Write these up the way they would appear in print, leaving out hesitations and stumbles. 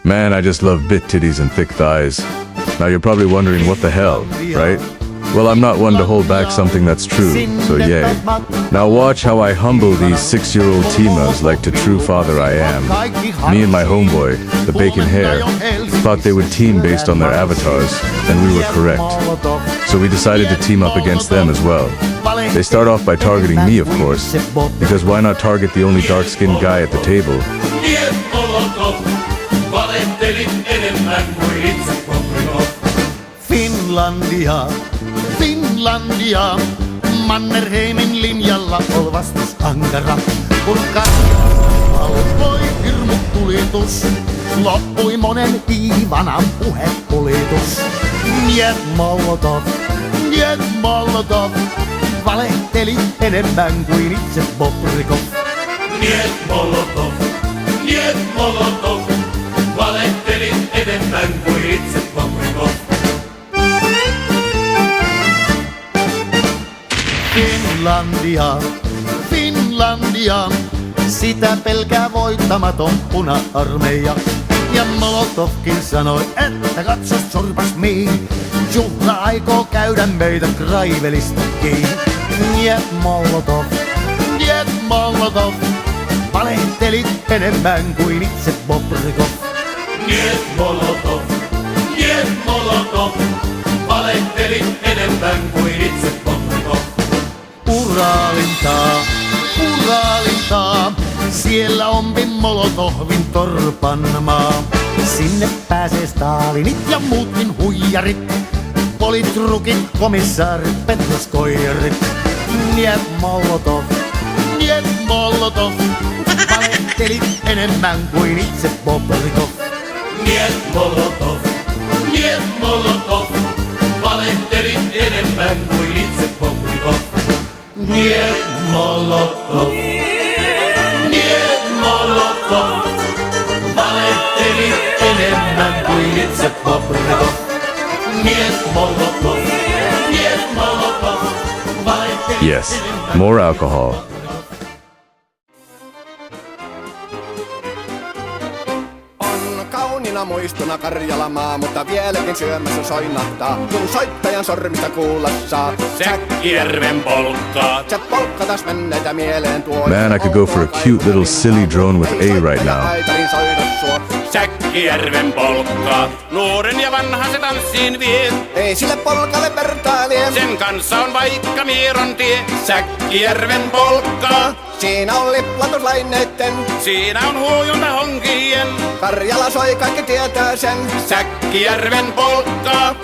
Man, I just love bit titties and thick thighs. Now you're probably wondering what the hell, right? Well, I'm not one to hold back something that's true, so yay. Now watch how I humble these 6-year-old Timas like the true father I am. Me and my homeboy, the bacon hair, thought they would team based on their avatars, and we were correct. So we decided to team up against them as well. They start off by targeting me, of course, because why not target the only dark-skinned guy at the table? Finlandia, Mannerheimin linjalla ol vastus ankara. Kun karjalla alkoi hirmutulitus, loppui monen Iivanan puhepolitus. Niet Molotov, valehteli enemmän kuin itse Bobrikov. Niet Molotov, valehteli enemmän kuin itse Bobrikov. Finlandia, sitä pelkää voittamaton puna-armeija. Ja Molotovkin sanoi, että katsos surpas miin, juhla aikoo käydä meitä Kraivelista kiinni. Niet Molotov, valehtelit enemmän kuin itse Bobrikov. Niet Molotov, valehtelit enemmän kuin itse Bobrikov. Uraalintaa, siellä onpi Molotovin torpanmaa. Sinne pääsee Stalinit ja muutkin huijarit, politrukit, komissaarit, petruskoijarit. Niet Molotov, valehtelit enemmän kuin itse Bobrikov. Niet Molotov, valehtelit enemmän kuin itse Bobrikov. Niet Molotov, valehteli enemmän kuin itse Bobrikov. Niet Molotov, valehteli. Yes, more alcohol. Kauniina muistona Karjalamaa, mutta vieläkin syömässä soinahtaa, kun soittajan sormista kuulla saa Säkkijärven polkkaa. Se polkka taas menneitä mieleen tuo. Man, I could go for a cute little silly drone with A right now. Säkkijärven polkkaa, nuoren ja vanha se tanssiin vie. Ei sille polkalle vertailee, Sen kanssa on vaikka Mieron tie. Säkkijärven polkkaa, siinä on liplatuslaineitten, siinä on huojunta honkien. Karjala soi, kaikki tietää sen. Säkkijärven polkkaa.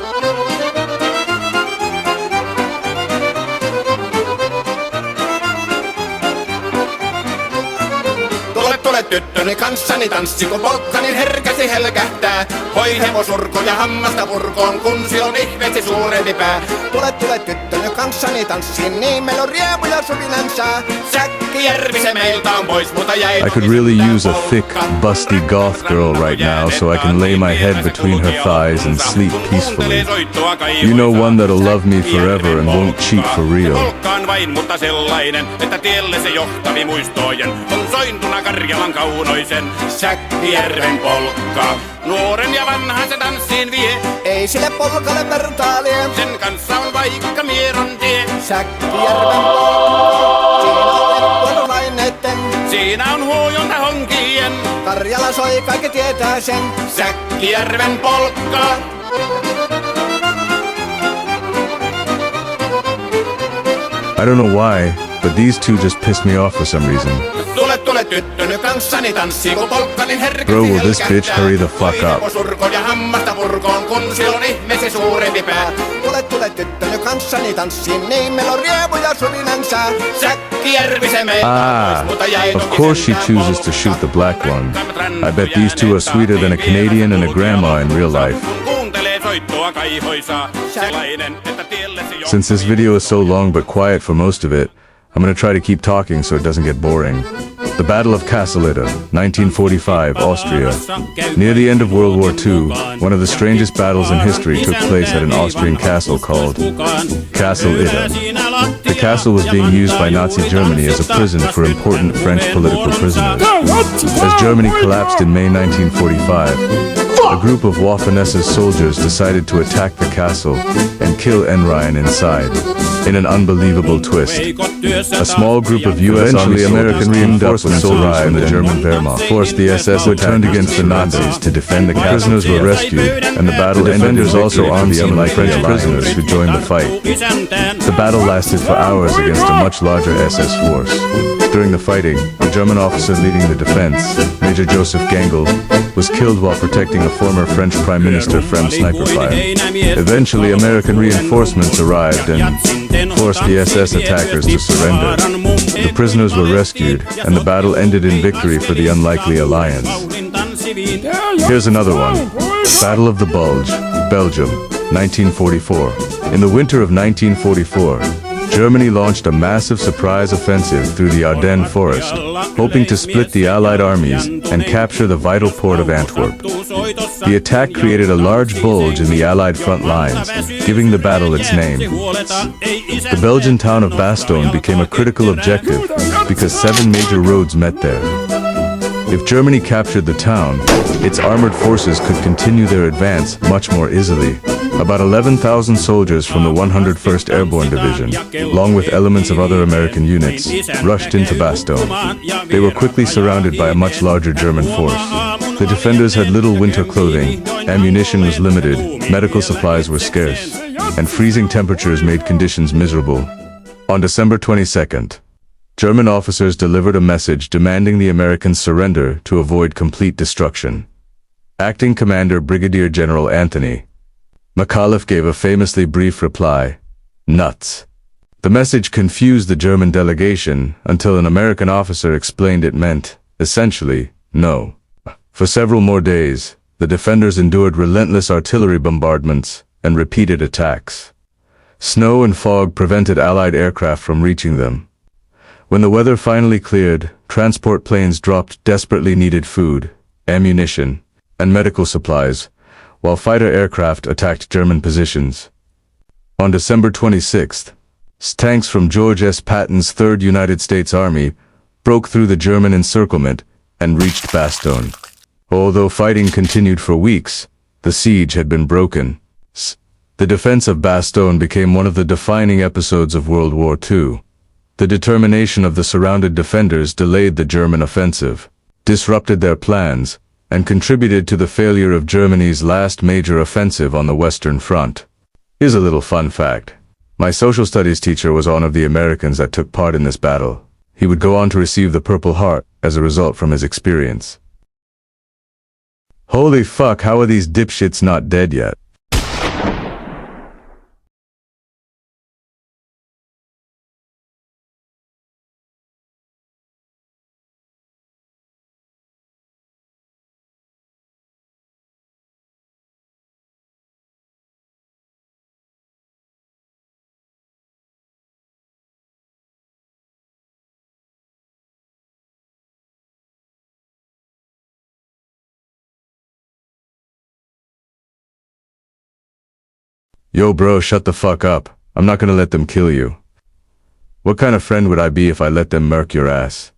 Tule tyttöni kanssani tanssi, kun polkkani herkästi helkähtää. Hoi hevosurko ja hammasta purkoon, kun si on ihmeesti suurempi pää. Tule tyttöni kanssani tanssi, niin meillä on riepu ja surinansa. Säkkijärvi se meiltä on pois, mutta jäi. I could really use a thick, busty goth girl right now so I can lay my head between her thighs and sleep peacefully. You know one that'll love me forever and won't cheat for real. Polkkaan vain, mutta sellainen, että tielle se johtavi muistojen. On sointuna Karjalan kaunoisen Säkkijärven polkkaa. Nuoren ja vanhan se tanssiin vie. Ei sille polkalle vertailee, Sen kanssa on vaikka Mieron tie. Säkkijärven polkkaa. Siinä on liplatuslaineitten, Siinä on huojunta honkien. Karjala soi, kaikki tietää sen. Säkkijärven polkkaa. I don't know why, but these two just pissed me off for some reason. Tule tyttöny kanssani tanssi, kun polkkani herkästi Bro, will this bitch hurry the fuck up? Hevosurko ja hammasta purkoon, kun se on ihmeesi suurempi pää. Tule tyttöny kanssani tanssi, niin meillä on riepu ja surinansa. Säkkijärvi se meiltä pois, mutta jäi Of course she chooses to shoot the black one. I bet these two are sweeter than a Canadian and a grandma in real life. Kuuntelee soittoa kaihoisaa. Sellainen, että tielle se johtaa. Since this video is so long but quiet for most of it, I'm gonna try to keep talking so it doesn't get boring. The Battle of Kassel-Ida, 1945, Austria. Near the end of World War II, one of the strangest battles in history took place at an Austrian castle called Kassel-Ida. The castle was being used by Nazi Germany as a prison for important French political prisoners. As Germany collapsed in May 1945, a group of Waffen-SS soldiers decided to attack the castle and kill Enryan inside. In an unbelievable twist, a small group of U.S. Army American reinforcements soldiers from the German Wehrmacht forced the SS who turned against the Nazis to defend the castle. Prisoners were rescued, and the battle ended. Defenders also armed some like French prisoners who joined the fight. The battle lasted for hours against a much larger SS force. During the fighting, the German officer leading the defense, Major Joseph Gengel, was killed while protecting a former French Prime Minister from sniper fire. Eventually, American reinforcements arrived and forced the SS attackers to surrender. The prisoners were rescued, and the battle ended in victory for the unlikely alliance. Here's another one. Battle of the Bulge, Belgium, 1944. In the winter of 1944, Germany launched a massive surprise offensive through the Ardennes forest, hoping to split the Allied armies and capture the vital port of Antwerp. The attack created a large bulge in the Allied front lines, giving the battle its name. The Belgian town of Bastogne became a critical objective because 7 major roads met there. If Germany captured the town, its armored forces could continue their advance much more easily. About 11,000 soldiers from the 101st Airborne Division, along with elements of other American units, rushed into Bastogne. They were quickly surrounded by a much larger German force. The defenders had little winter clothing, ammunition was limited, medical supplies were scarce, and freezing temperatures made conditions miserable. On December 22nd, German officers delivered a message demanding the Americans surrender to avoid complete destruction. Acting Commander Brigadier General Anthony McAuliffe gave a famously brief reply, "Nuts." The message confused the German delegation until an American officer explained it meant, essentially, no. For several more days, the defenders endured relentless artillery bombardments and repeated attacks. Snow and fog prevented Allied aircraft from reaching them. When the weather finally cleared, transport planes dropped desperately needed food, ammunition, and medical supplies, while fighter aircraft attacked German positions. On December 26th, tanks from George S. Patton's 3rd United States Army broke through the German encirclement and reached Bastogne. Although fighting continued for weeks, the siege had been broken. The defense of Bastogne became one of the defining episodes of World War II. The determination of the surrounded defenders delayed the German offensive, disrupted their plans, and contributed to the failure of Germany's last major offensive on the Western Front. Here's a little fun fact. My social studies teacher was one of the Americans that took part in this battle. He would go on to receive the Purple Heart as a result from his experience. Holy fuck, how are these dipshits not dead yet? Yo bro, shut the fuck up. I'm not gonna let them kill you. What kind of friend would I be if I let them murk your ass?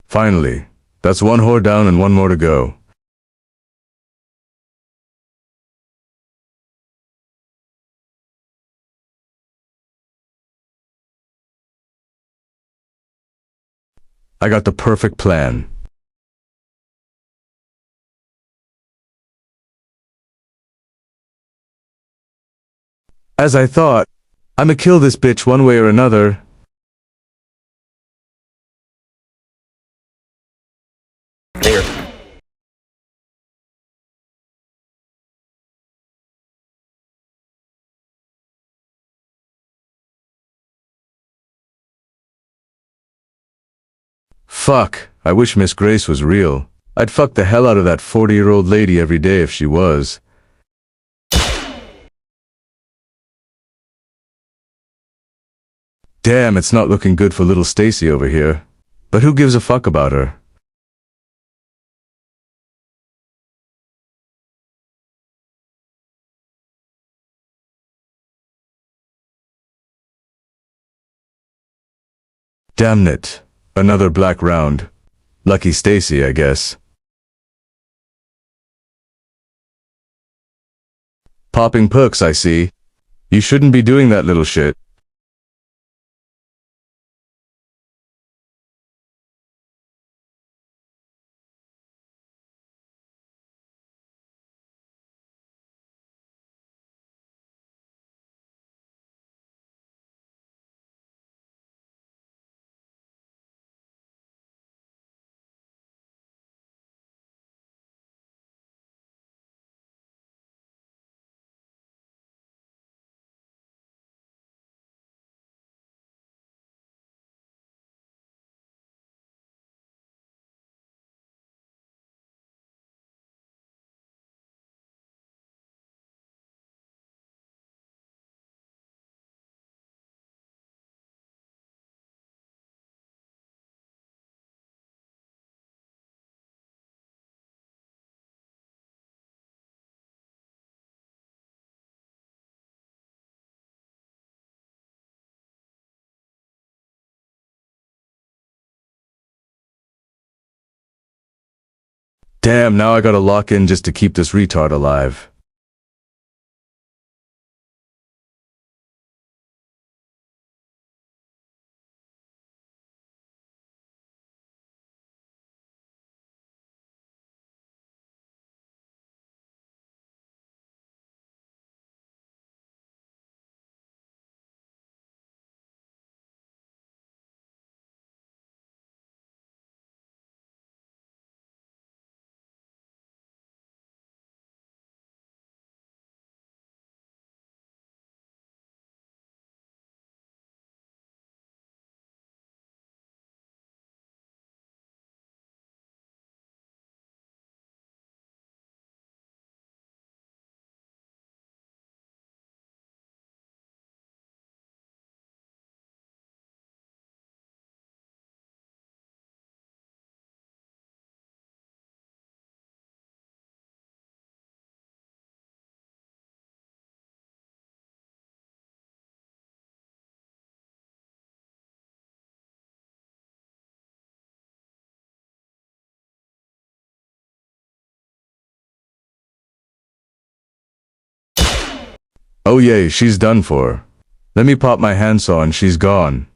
Finally. That's one whore down and one more to go. I got the perfect plan. As I thought, I'ma kill this bitch one way or another. There. Fuck, I wish Miss Grace was real. I'd fuck the hell out of that 40-year-old lady every day if she was. Damn, it's not looking good for little Stacy over here. But who gives a fuck about her? Damn it. Another black round. Lucky Stacy, I guess. Popping perks, I see. You shouldn't be doing that little shit. Damn, now I gotta lock in just to keep this retard alive. Oh yay, she's done for. Let me pop my handsaw and she's gone.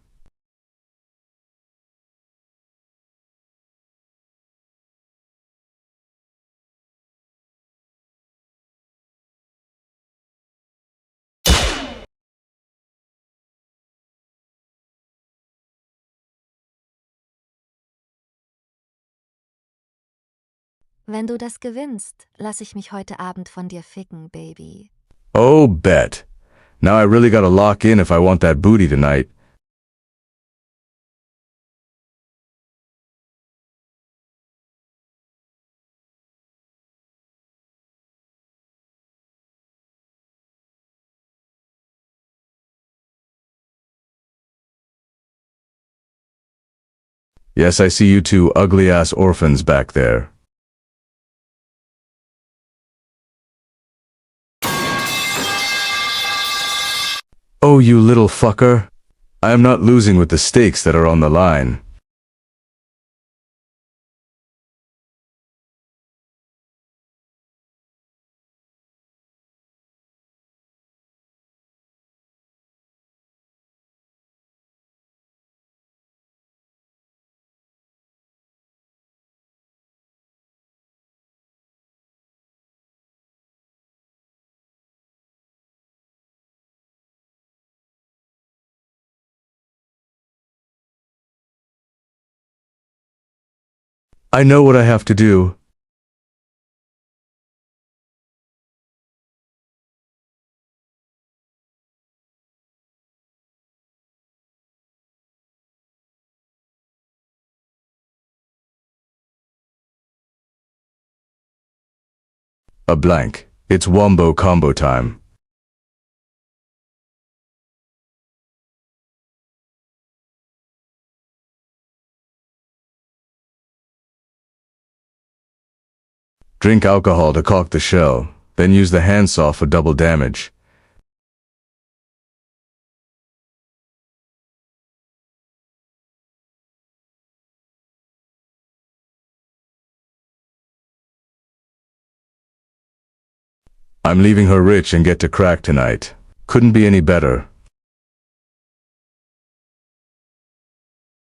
Wenn du das gewinnst, lass ich mich heute Abend von dir ficken, Baby. Oh, bet. Now I really gotta lock in if I want that booty tonight. Yes, I see you two ugly-ass orphans back there. Oh, you little fucker. I am not losing with the stakes that are on the line. I know what I have to do. A blank. It's wombo combo time. Drink alcohol to caulk the shell, then use the handsaw for double damage. I'm leaving her rich and get to crack tonight. Couldn't be any better.